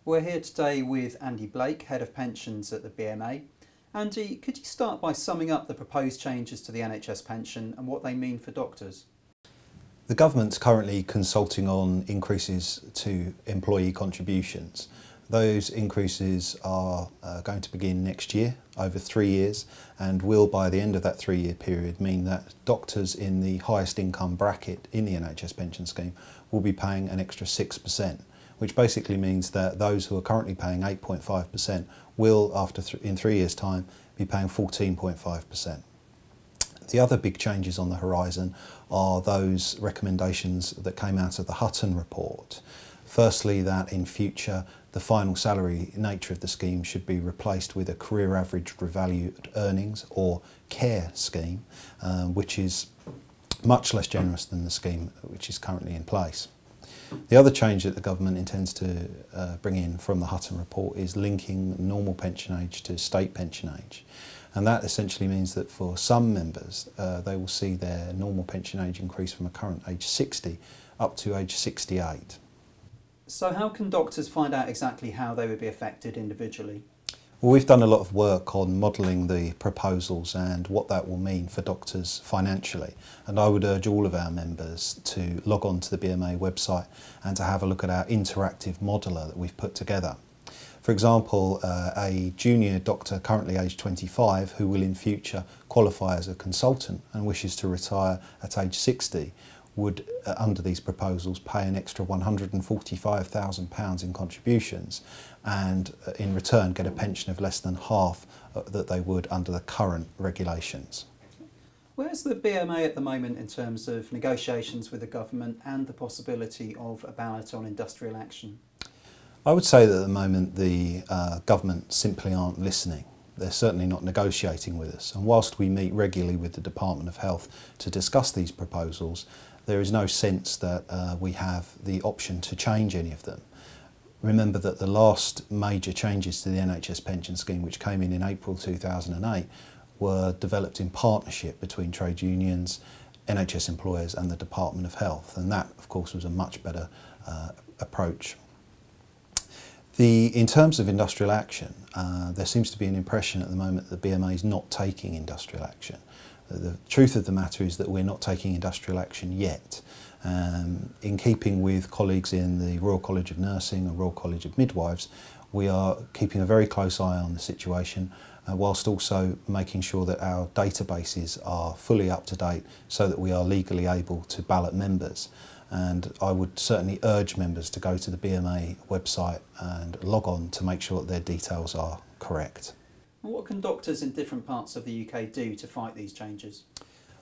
We're here today with Andy Blake, Head of Pensions at the BMA. Andy, could you start by summing up the proposed changes to the NHS pension and what they mean for doctors? The government's currently consulting on increases to employee contributions. Those increases are going to begin next year, over 3 years, and will, by the end of that 3-year period, mean that doctors in the highest income bracket in the NHS pension scheme will be paying an extra 6%, which basically means that those who are currently paying 8.5% will, in 3 years' time, be paying 14.5%. The other big changes on the horizon are those recommendations that came out of the Hutton report. Firstly, that in future the final salary nature of the scheme should be replaced with a career average revalued earnings or CARE scheme, which is much less generous than the scheme which is currently in place. The other change that the government intends to bring in from the Hutton report is linking normal pension age to state pension age. And that essentially means that for some members, they will see their normal pension age increase from a current age 60 up to age 68. So how can doctors find out exactly how they would be affected individually? Well, we've done a lot of work on modelling the proposals and what that will mean for doctors financially, and I would urge all of our members to log on to the BMA website and to have a look at our interactive modeller that we've put together. For example, a junior doctor currently aged 25 who will in future qualify as a consultant and wishes to retire at age 60 would, under these proposals, pay an extra £145,000 in contributions and in return get a pension of less than half that they would under the current regulations. Where's the BMA at the moment in terms of negotiations with the government and the possibility of a ballot on industrial action? I would say that at the moment the government simply aren't listening. They're certainly not negotiating with us, and whilst we meet regularly with the Department of Health to discuss these proposals, there is no sense that we have the option to change any of them. Remember that the last major changes to the NHS pension scheme, which came in April 2008, were developed in partnership between trade unions, NHS employers and the Department of Health, and that of course was a much better approach. In terms of industrial action, there seems to be an impression at the moment that the BMA is not taking industrial action. The truth of the matter is that we're not taking industrial action yet. In keeping with colleagues in the Royal College of Nursing and Royal College of Midwives, we are keeping a very close eye on the situation, whilst also making sure that our databases are fully up to date so that we are legally able to ballot members. And I would certainly urge members to go to the BMA website and log on to make sure that their details are correct. What can doctors in different parts of the UK do to fight these changes?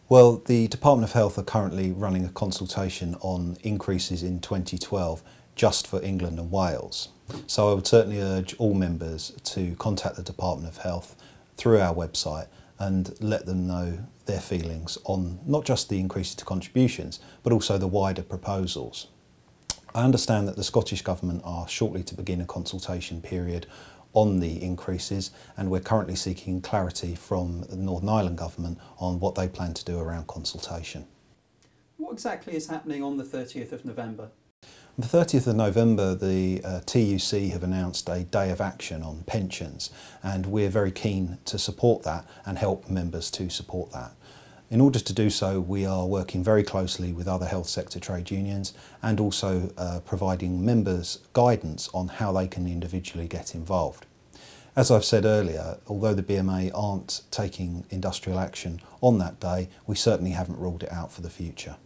Well, the Department of Health are currently running a consultation on increases in 2012 just for England and Wales. So I would certainly urge all members to contact the Department of Health through our website and let them know their feelings on not just the increases to contributions, but also the wider proposals. I understand that the Scottish Government are shortly to begin a consultation period on the increases, and we're currently seeking clarity from the Northern Ireland Government on what they plan to do around consultation. What exactly is happening on the 30th of November? On the 30th of November, the TUC have announced a day of action on pensions, and we're very keen to support that and help members to support that. In order to do so, we are working very closely with other health sector trade unions and also providing members guidance on how they can individually get involved. As I've said earlier, although the BMA aren't taking industrial action on that day, we certainly haven't ruled it out for the future.